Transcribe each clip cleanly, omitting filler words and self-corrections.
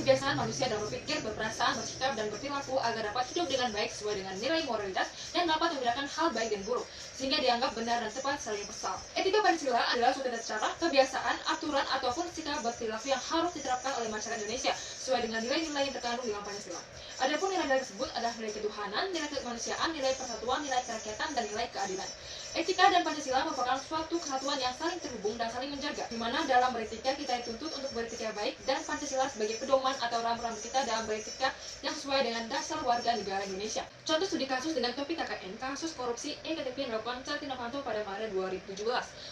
kebiasaan manusia dalam berpikir, berperasaan, bersikap, dan berperilaku agar dapat hidup dengan baik sesuai dengan nilai moralitas dan dapat membedakan hal baik dan buruk, sehingga dianggap benar dan tepat saling persal. Etika Pancasila adalah suatu tata cara, kebiasaan, aturan, ataupun sikap berperilaku yang harus diterapkan oleh masyarakat Indonesia sesuai dengan nilai-nilai yang terkandung dalam Pancasila. Adapun nilai-nilai tersebut adalah nilai ketuhanan, nilai kemanusiaan, nilai persatuan, nilai kerakyatan, dan nilai keadilan. Etika dan Pancasila merupakan suatu kesatuan yang saling terhubung dan saling menjaga, di mana dalam beretika kita dituntut untuk beretika baik, dan Pancasila sebagai pedoman atau rambu-rambu kita dalam beretika yang sesuai dengan dasar warga negara Indonesia. Contoh studi kasus dengan topik KKN, kasus korupsi EKTP yang dilakukan Setia Novanto pada Maret 2017.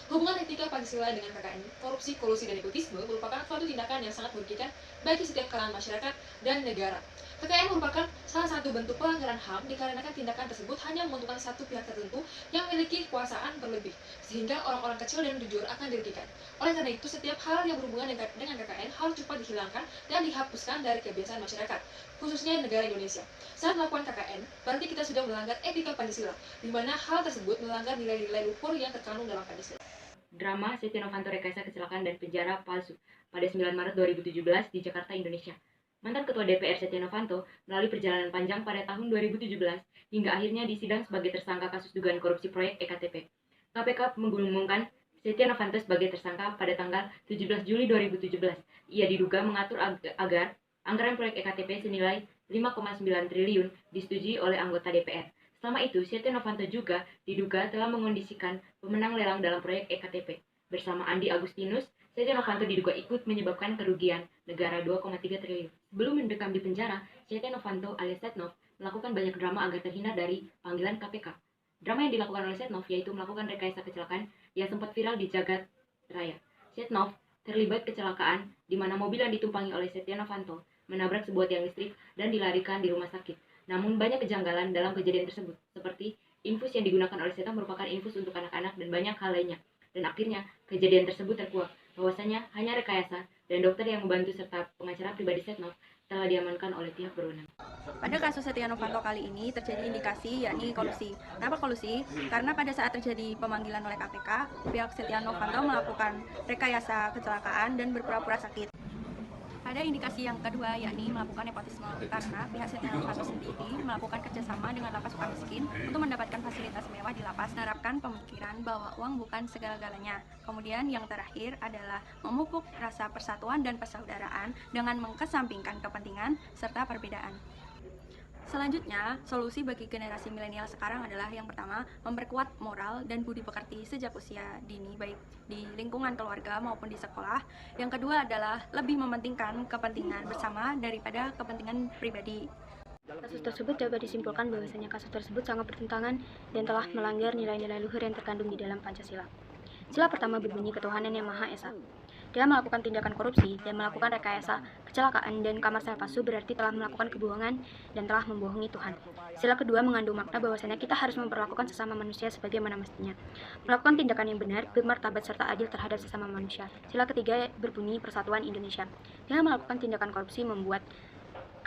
Hubungan etika Pancasila dengan KKN, korupsi, kolusi, dan nepotisme merupakan suatu tindakan yang sangat merugikan bagi setiap kalangan masyarakat dan negara. KKN merupakan salah satu bentuk pelanggaran HAM dikarenakan tindakan tersebut hanya menguntungkan satu pihak tertentu yang memiliki kekuasaan berlebih, sehingga orang-orang kecil dan jujur akan dirugikan. Oleh karena itu, setiap hal yang berhubungan dengan KKN harus cepat dihilangkan dan dihapuskan dari kebiasaan masyarakat, khususnya negara Indonesia. Saat melakukan KKN, berarti kita sudah melanggar etika Pancasila, di mana hal tersebut melanggar nilai-nilai luhur yang terkandung dalam Pancasila. Drama Setia Novanto rekayasa kecelakaan dan penjara palsu pada 9 Maret 2017 di Jakarta, Indonesia. Mantan Ketua DPR Setia Novanto melalui perjalanan panjang pada tahun 2017 hingga akhirnya disidang sebagai tersangka kasus dugaan korupsi proyek EKTP. KPK mengumumkan Setia Novanto sebagai tersangka pada tanggal 17 Juli 2017. Ia diduga mengatur agar anggaran proyek EKTP senilai 5,9 triliun disetujui oleh anggota DPR. Selama itu, Setia Novanto juga diduga telah mengondisikan pemenang lelang dalam proyek EKTP. Bersama Andi Agustinus, Setia Novanto diduga ikut menyebabkan kerugian negara 2,3 triliun. Sebelum mendekam di penjara, Setia Novanto alias Setnov melakukan banyak drama agar terhindar dari panggilan KPK. Drama yang dilakukan oleh Setnov yaitu melakukan rekayasa kecelakaan yang sempat viral di jagat raya. Setnov terlibat kecelakaan di mana mobil yang ditumpangi oleh Setia Novanto menabrak sebuah tiang listrik dan dilarikan di rumah sakit. Namun banyak kejanggalan dalam kejadian tersebut, seperti infus yang digunakan oleh Setnov merupakan infus untuk anak-anak dan banyak hal lainnya. Dan akhirnya kejadian tersebut terkuak bahwasanya hanya rekayasa dan dokter yang membantu serta pengacara pribadi Setnov telah diamankan oleh pihak berwenang. Pada kasus Setia Novanto kali ini terjadi indikasi yakni kolusi. Kenapa kolusi? Karena pada saat terjadi pemanggilan oleh KPK, pihak Setia Novanto melakukan rekayasa kecelakaan dan berpura-pura sakit. Ada indikasi yang kedua yakni melakukan nepotisme karena pihak Setia Novanto sendiri melakukan kerjasama dengan lapas sukamiskin untuk mendapatkan fasilitas mewah di lapas, menerapkan pemikiran bahwa uang bukan segala-galanya. Kemudian yang terakhir adalah memupuk rasa persatuan dan persaudaraan dengan mengesampingkan kepentingan serta perbedaan. Selanjutnya, solusi bagi generasi milenial sekarang adalah yang pertama, memperkuat moral dan budi pekerti sejak usia dini, baik di lingkungan keluarga maupun di sekolah. Yang kedua adalah lebih mementingkan kepentingan bersama daripada kepentingan pribadi. Kasus tersebut dapat disimpulkan bahwasanya kasus tersebut sangat bertentangan dan telah melanggar nilai-nilai luhur yang terkandung di dalam Pancasila. Sila pertama berbunyi ketuhanan yang Maha Esa. Dia melakukan tindakan korupsi dan melakukan rekayasa, kecelakaan, dan kamar sel palsu berarti telah melakukan kebohongan dan telah membohongi Tuhan. Sila kedua mengandung makna bahwasanya kita harus memperlakukan sesama manusia sebagaimana mestinya. Melakukan tindakan yang benar, bermartabat, serta adil terhadap sesama manusia. Sila ketiga berbunyi persatuan Indonesia. Dengan melakukan tindakan korupsi membuat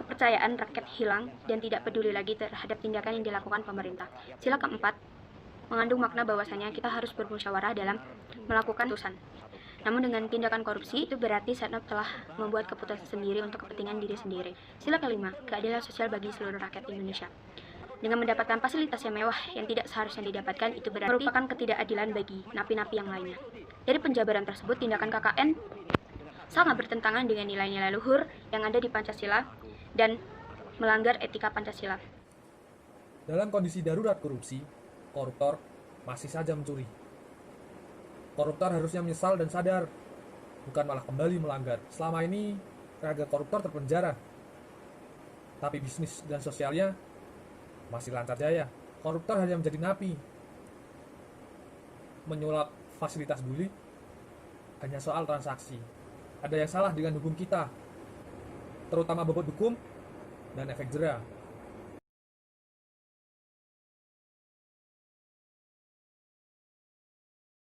kepercayaan rakyat hilang dan tidak peduli lagi terhadap tindakan yang dilakukan pemerintah. Sila keempat mengandung makna bahwasanya kita harus bermusyawarah dalam melakukan keputusan. Namun dengan tindakan korupsi, itu berarti Setnov telah membuat keputusan sendiri untuk kepentingan diri sendiri. Sila kelima, keadilan sosial bagi seluruh rakyat Indonesia. Dengan mendapatkan fasilitas yang mewah yang tidak seharusnya didapatkan, itu berarti merupakan ketidakadilan bagi napi-napi yang lainnya. Dari penjabaran tersebut, tindakan KKN sangat bertentangan dengan nilai-nilai luhur yang ada di Pancasila dan melanggar etika Pancasila. Dalam kondisi darurat korupsi, koruptor masih saja mencuri. Koruptor harusnya menyesal dan sadar, bukan malah kembali melanggar. Selama ini, tenaga koruptor terpenjara, tapi bisnis dan sosialnya masih lancar jaya. Koruptor hanya menjadi napi. Menyulap fasilitas bully hanya soal transaksi. Ada yang salah dengan hukum kita, terutama bobot hukum dan efek jera.